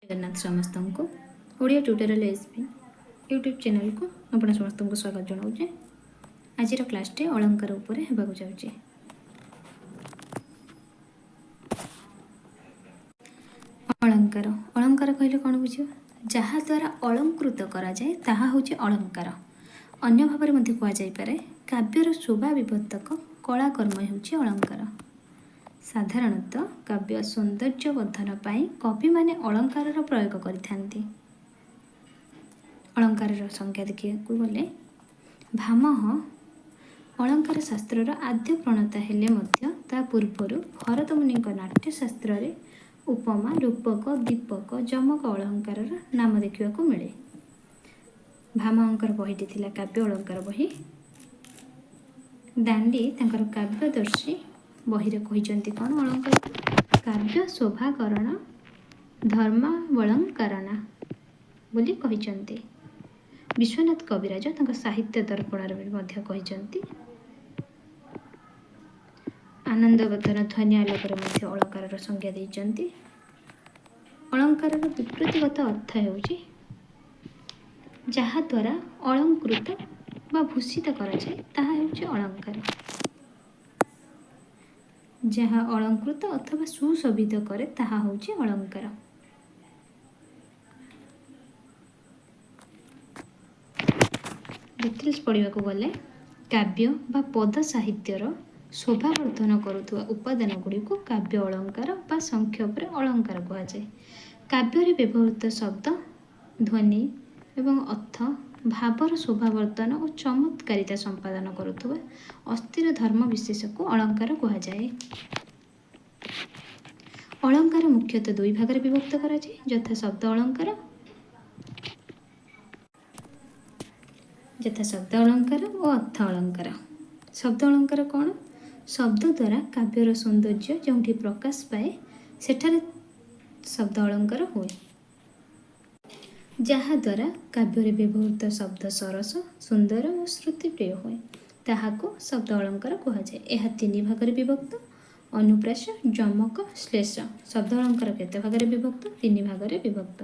जगन्नाथ समस्त को Odia tutorial SP YouTube channel को आपण समस्त को स्वागत जनाऊे। आज क्लास टे अलंकार उपरे हेबाकु जाउचे। अलंकार अलंकार कहले कौन बुझियो जहा द्वारा अलंकृत करा जाए ताहा होचे अलंकार। अन्य भाव में कह जाई पारे काव्यर शोभा विवर्धक कलाकर्म होचे अलंकार। साधारणतः काव्य सौंदर्य वर्धन पाई कवि माने अलंकार प्रयोग करिथांती। अलंकार संज्ञा देखिए गले भामह अलंकार शास्त्र आद्य प्रणेता हेले मध्य ता पूर्वर भरत मुनि नाट्यशास्त्र रे उपमा रूपक दीपक जमक अलंकार नाम देखा मिले। भामहंकर बहीटी थिला काव्य अलंकार बही। दांडी तांकर काव्यदर्शी बही कहते कौन अलंकार काव्य शोभाकरण धर्मावलंकरणा बोली कहते। विश्वनाथ कविराज साहित्य दर्पण कहते। आनंदवर्धन ध्वनि आलोकर अलंकार संज्ञा देते। अलंकार विकृतिगत अर्थ होउछि जहा द्वारा अलंकृत बा भूषित करा जाए ताहा होउछि अलंकार। जहा अलंकृत अथवा सुशोभित करे ताहा होउछि अलंकार। डिटेल्स पढ़िया को गले काव्य बा पद साहित्यर शोभावर्धन करुवा उपादान गुड़ी को काव्य अलंकार बा संक्षेप अलंकार कह जाए। काव्य व्यवहृत शब्द ध्वनि एवं अर्थ भावर शोभावर्धन और चमत्कारिता संपादन करुवा अस्थिर धर्म विशेष को अलंकार कह जाए। अलंकार मुख्यतः दुई भाग में विभक्त करा जाए यथा शब्द अलंकार और अर्थ अलंकार। शब्द अलंकार कौन शब्द द्वारा काव्यर सौंदर्य जोठी प्रकाश पाए सेठारे शब्द अलंकार हुए। जहा द्वारा काव्य व्यवहृत शब्द सरस सुंदर और श्रुतिप्रिय हुए ताहाको शब्द अलंकार कह जाए। यह तीन भाग में विभक्त अनुप्रास जमक श्लेष। शब्द अलंकार केते भाग में विभक्त तीन भाग में विभक्त।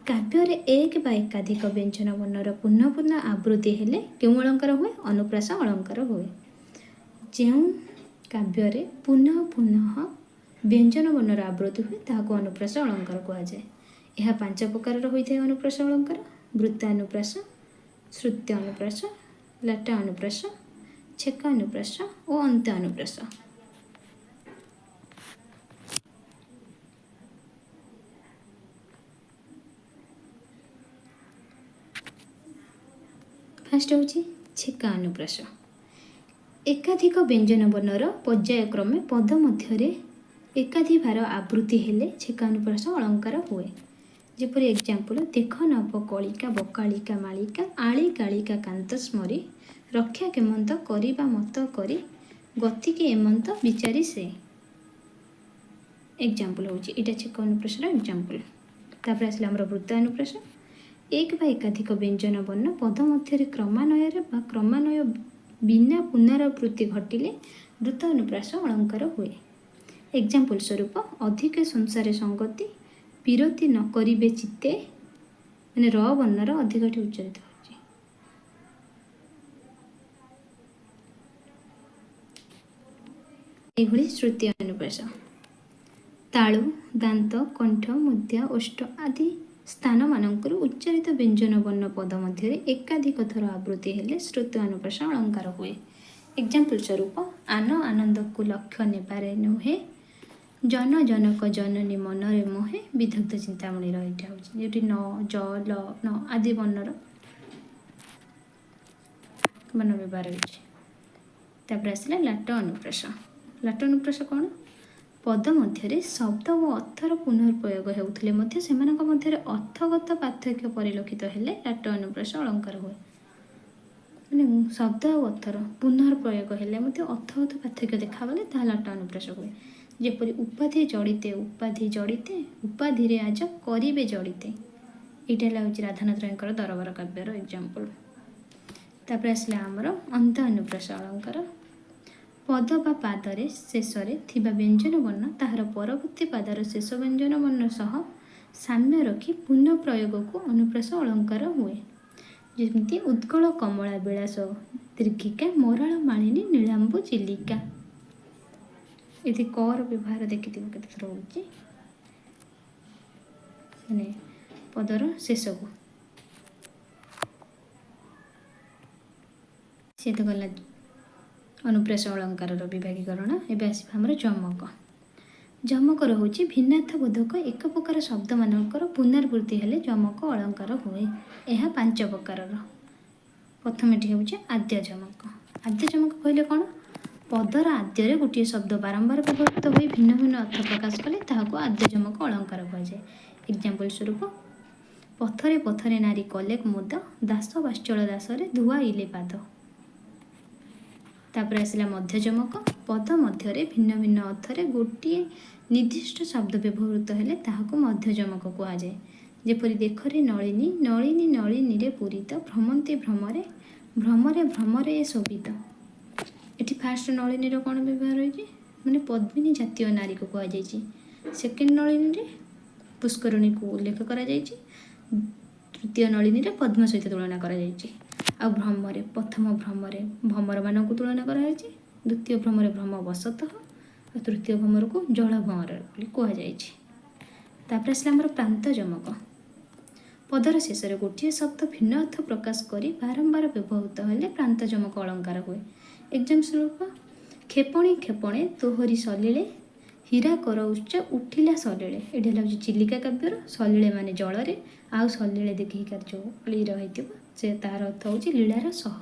काव्य एक बा एकाधिक व्यंजन वर्णर पुनः पुनः आवृत्ति हेले क्यों अलंकार हुए अनुप्रास अलंकार हुए। जो काव्य पुनः पुनः व्यंजन वर्णर आवृत्ति हुए ताहाको अनुप्रास अलंकार कह जाए। यह पांच प्रकार होता है अनुप्रास अलंकार वृत्तानुप्रास श्रुत्य अनुप्रास लाट अनुप्रास छेका अनुप्रास और अंत अनुप्रास। फास्ट हूँ छेका अनुप्रास एकाधिक व्यंजन वर्णर पर्यायक्रमे पद मध्य एकाधिभार आवृत्ति हेले छेका अनुप्रास अलंकार हुए। जेपरि एग्जाम्पल देख नव कलिका बकालिका मालिका आली कालिका कांत स्मरी रक्षा केमंत करिबा मत करी गति के एमंत विचारी से। एग्जाम्पल होची इटा छेका अनुप्रास एग्जाम्पल। तापर आसले हमर वृत्त अनुप्रास एक बा एकाधिक व्यंजन वर्ण पद मध्य क्रमान्वय बा क्रमान्वय बिना पुनरावृत्ति घटिले वृत्त अनुप्रास अलंकार हुए। एग्जाम्पल स्वरूप अधिक संसार संगति विरति न करिबे चित्ते माने र वर्णर अधिक उच्चारित होछि। एभଳି श्रुति अनुप्रास तालु दांत कंठ मुद्या ओष्ठ आदि स्थान मानकर उच्चारित व्यंजन वर्ण पद मध्य एकाधिक थर आवृत्ति हेले श्रुति अनुप्रास अलंकार हुए। एग्जाम्पल स्वरूप आन आनंद को लक्ष्य नेबारे नुहे जन जनक जननी मनरे मोहे विदग्ध चिंतामणि रहीटा होछि जेटी न ज ल न आदि वर्णर वर्ण व्यवहार होछि। तापर आसला लाट अनुप्रास। लाट अनुप्रास कौन पद मध्य शब्द और अर्थर पुनर्प्रयोग होउथिले मध्य सेमानक मध्य अर्थगत पार्थक्य परिलक्षित हेले लाट अनुप्रास अलंकार हुए। माने शब्द और अर्थर पुनर्प्रयोग हेले मध्य अर्थगत पार्थक्य देखागले ता लाट अनुप्रास हुए। जेपरि उपाधि जड़िते उपाधि रे आज करिबे जड़िते इटा होछि राधानाथ रायकर दरबार काव्यर एग्जाम्पल। तापर आसला हमर अंत अनुप्रास अलंकार पद बा पादरे शेष रे थिबा व्यंजन वर्ण ताहार परवर्ती पादर शेष व्यंजन वर्ण सह साम्य रखी पुनः प्रयोग को अनुप्रास अलंकार हुए। जेमती उत्कल कमला विलास दीर्घिका मराल मालिनी नीलांबु चिलिका। ये कर व्यवहार देखि केते रोचे माने पदर शेष को से तो गला अनुप्रास अलंकार विभागीकरण। एवं आसवा आमर जमक। जमक रोचे भिन्नार्थबोधक एक प्रकार शब्द मानकर पुनरावृत्ति हेले जमक अलंकार हुए। यह 5 प्रकार। प्रथम ये हूँ आद्य जमक। आद्य जमक कहले कौन पदर आद्य गोटे शब्द बारंबार व्यवहृत हो भिन्न भिन्न अर्थ प्रकाश कले ताहाको आद्य जमक अलंकार कहुए। एग्जाम्पल स्वरूप पथरे पथरे नारी कले मोद दास बाश्चल दासरे धुआ इले पाद। तापर आसला मध्य जमक। पद मध्य भिन्न भिन्न अर्थरे गोटे निर्दिष्ट शब्द व्यवहृत हेले ताहाको मध्य जमक कहुए। जेपरि देखरे नलिनी नलिनी नलिनी रे पूरित भ्रमंती भ्रमरे भ्रमरे भ्रमरे शोभित। ये फास्ट नलिनी कौन व्यवहार होइए माने पद्मिनी जातीय नारी को कहुए। सेकेंड नलिनी रे पुष्करणी को उल्लेख करा जाइए। तृतीय नलिनी रे पद्म सहित तुलना करा जाइए। आ भ्रमरे प्रथम भ्रमरे भ्रमर मान को तुलना कराई। द्वितीय भ्रमरे भ्रम वसत और तृतीय भ्रमर को जल भ्रमर कहुए। तापर आसला आमर प्रांत जमक। पदर शेष गोटे शब्द भिन्न अर्थ प्रकाश करी बारंबार व्यवहृत हेले प्रांत जमक अलंकार हुए। एग्जाम स्वरूप क्षेपणी क्षेपणे तोहरी सलिले हीरा कर उच्च उठिला सलिले। ये हूँ चिलिका काव्यर। सलिले माने जल आउ सलिले देखिए जो लीर से तार अर्थ हूँ लीलार सह।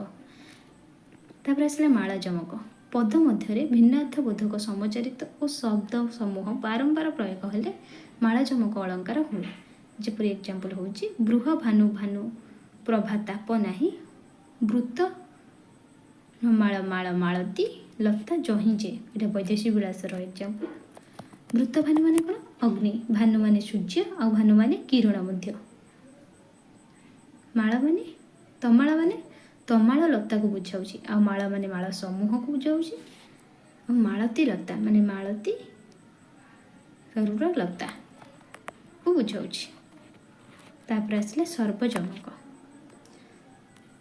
तापर आसला माला जमक। पद मध्य भिन्न अर्थबोधक समचारित और शब्द समूह बारंबार प्रयोग हेले माला जमक अलंकार हुए। जेपरि एग्जाम्पल हूँ बृह भानु भानु प्रभा ताप नाही वृत माଳ माଳ माଳती लता जहिजे। ये वैदेशी विलासर एग्जाम्पल। वृत भानु माने कौन अग्नि भानु माने सूर्य आ भानु माने किरण मध्य। माळ माने तमाଳ माने तमाଳ लता को बुझाऊँ आ माळ माने माळ समूह को बुझाऊँ। मालती लता माने मालती लता को बुझाऊँ। तापर आसले सर्वजमक।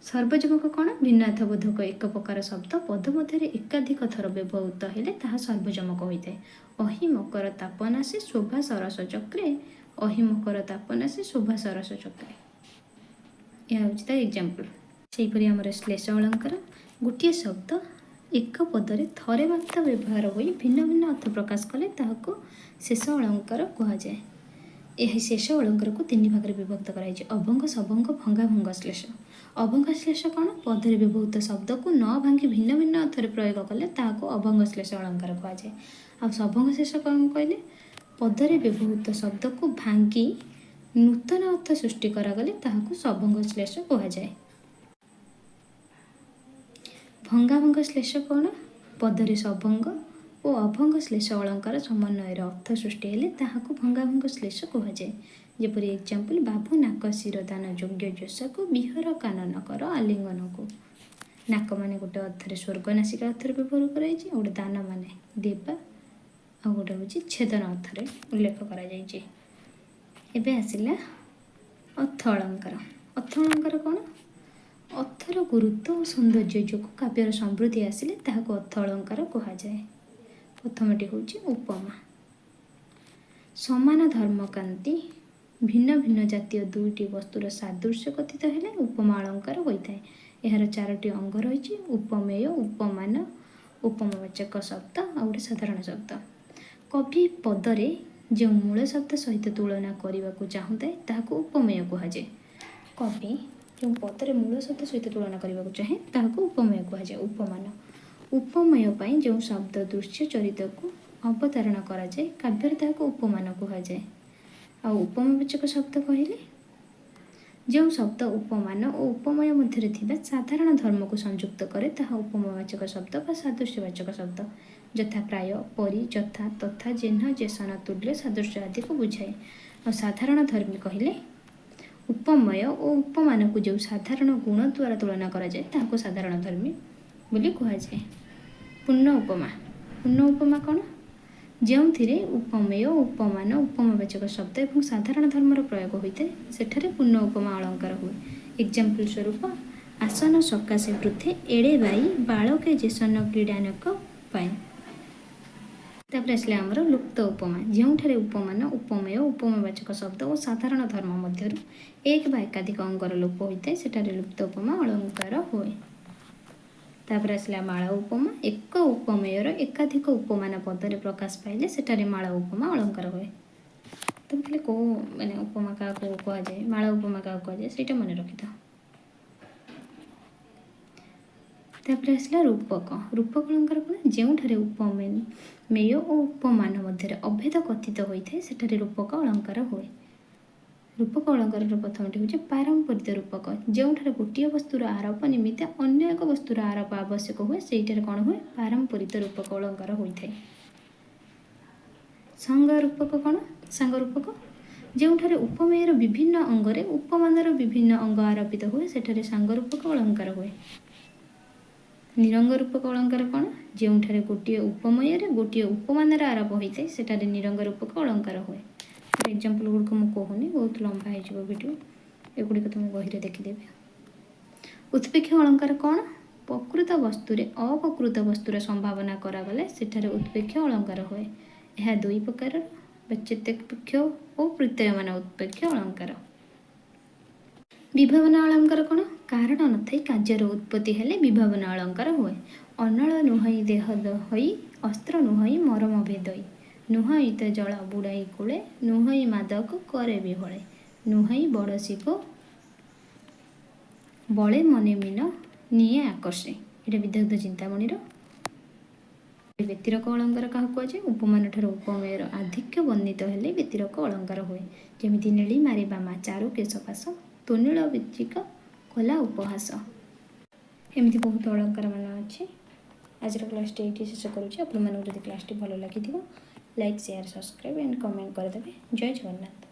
सर्वजमक कौन भिन्न अर्थबोधक एक प्रकार शब्द पद मध्य एकाधिक थर व्यवहृत हेले ताहा सर्वजमक होइଥାଏ। अहि मकर तापनासे शोभा सरस चक्रे अहि मकर तापनासे शोभा सरस चक्रे। यह हूँ तार एग्जाम्पल। सेहीपरि आमर श्लेष अलंकार। गोटे शब्द एक पदरे थरे मात्र व्यवहार हो भिन्न भिन्न अर्थ प्रकाश कले ताहाको शेष अलंकार कहुए। यह शेष अलंकार को 3 भाग में विभक्त कराई। अभंग सभंग भंगा भंग श्लेष। अभंग श्लेष कौन पदरे व्यवहृत शब्द को न भांगी भिन्न भिन्न अर्थ प्रयोग कले ताहाको अभंग श्लेष अलंकार कहुए। आ सभंग शेष कौन कहले पदरे व्यवहृत शब्द को भांगी नूतन अर्थ सृष्टि करागले ताहाको सभंग श्लेष कहुए। भंगाभंग श्लेष कौन पदरे सभंग और अभंग श्लेष अलंकार समन्वय अर्थ सृष्टि हेले ताहाको भंगाभंग श्लेष कहुए। जेपरि एग्जाम्पल बाबू नाक शिर दान योग्य जोशा को विहर कानन कर आलिंगन को। नाक माने गोटे अर्थरे स्वर्ग नासिका अर्थरे व्यवहार कराई। गोटे दान माने देवा आ गोटे हूँ छेदन अर्थरे उल्लेख करा जाइए। एबे आसिला अर्थ अलंकार। अर्थ अलंकार कौन अर्थर गुरुत्व और सौंदर्य जो काव्यर समृद्धि आसिले ताहाको अर्थ अलंकार कहुए। प्रथमटी हूँ उपमा। समान धर्मकांति भिन्न भिन्न जातीय दुईटी वस्तुर सादृश्य कथित हेले उपमा अलंकार होता है। यार 4टी अंग रही उपमेय उपमान उपमावाचक शब्द आ गोटे साधारण शब्द। कवि पदरे जो मूल शब्द सहित तुलना करने को चाहूए ताहाको उपमेय कहुए। कवि जो पदरे मूल शब्द सहित तुलना करने को चाहे ताहाको उपमेय कहुए। उपमान उपमेय पाई जो शब्द दृश्य चरित को अवतारणा करा जाए काव्यर ताहाको उपमान कहुए। आ उपमावाचक शब्द कहले जो शब्द उपमान और उपमय मध्य थिबा साधारण धर्म को संयुक्त करे ताहा उपमावाचक शब्द बा सादृश्यवाचक शब्द यथा प्राय परि यथा तथा जेन्ह जेसन तुल्य सादृश्य आदि को बुझाए। और साधारण धर्मी कहले उपमय और उपमान को जो साधारण गुण द्वारा तुलना करा जाए ताहाको साधारण धर्मी बोली कहुए। पूर्ण उपमा। पूर्ण उपमा कौन जो उपमेय उपमान उपमावाचक शब्द और साधारण धर्मर प्रयोग होता है सेठारे पूर्ण उपमा अलंकार हुए। एग्जाम्पल स्वरूप आसन सकाशे वृद्धे एड़े बाई बालके जेसन क्रीडानक पाए। तापर आसले आमर लुप्त उपमा जो उपमान उपमेय उपमावाचक शब्द और साधारण धर्म मध्य एक बा एकाधिक अंगर लोप होता है सेठारे लुप्त उपमा अलंकार हुए। तापर आसला माला उपमा एक उपमेयर एकाधिक उपमान पदरे प्रकाश पाइले सेठारे माला उपमा अलंकार हुए। तुम खाली को माने उपमा का कह जाए माला उपमा का कह जाए सेटा मन रखि था। तापर आसला रूपक रूपक अलंकार कौन जो उपमेय और उपमान मध्य अभेद कथित होता है सेठारे रूपक अलंकार हुए। रूपक अलंकार प्रथम हूँ पारंपरिक रूपक जो गोटे वस्तुर आरोप निमित्त अन्य एक वस्तुर आरोप आवश्यक हुए से कौन हुए पारंपरिक रूपक अलंकार होता है। संग रूपक कौन सांग रूपक जो उपमेयर विभिन्न अंगरे उपमानर विभिन्न अंग आरोपित हुए सेठारे सांग रूपक अलंकार हुए। निरंग रूपक अलंकार कौन जो गोटे उपमेयर गोटे उपमानर आरोप होता है सेठारे निरंग रूपक अलंकार हुए। एग्जाम्पल गुड़क मुझे कहूनी बहुत लंबा हो वीडियो एगुड़िक तुम बही देखिदेवी। उत्पेक्ष अलंकार कौन प्रकृत वस्तुरे अपकृत वस्तुर संभावना करागले सेठारे उत्पेक्ष अलंकार हुए। यह दुई प्रकार व्यतिपेक्ष और प्रत्ययमान उत्पेक्ष अलंकार। विभावना अलंकार कौन कारण न थी कार्यर उत्पत्ति हेले विभावना अलंकार हुए। अनल नुहई देह दहई अस्त्र नुहई मरम भेदई नुहई तो जल बुड़ाई कूले नुहई मादक करे बिहले नुहई बड़सी को बड़े मने मीन निए आकर्षे। ये विदग्ध चिंतामणिर व्यतिरक अलंकार क्या कहुए उपमान ठार उपमेयर आधिक्य वर्णित हेले व्यतिरक अलंकार हुए। जमी नीली मारी बामा चारु केशपास तुनील विचिक कला उपहास एमती बहुत अलंकार मान अच्छे। आज क्लास ये शेष करुँच। आपड़ी क्लास भल लगी like share subscribe and comment करदे। जय जगन्नाथ।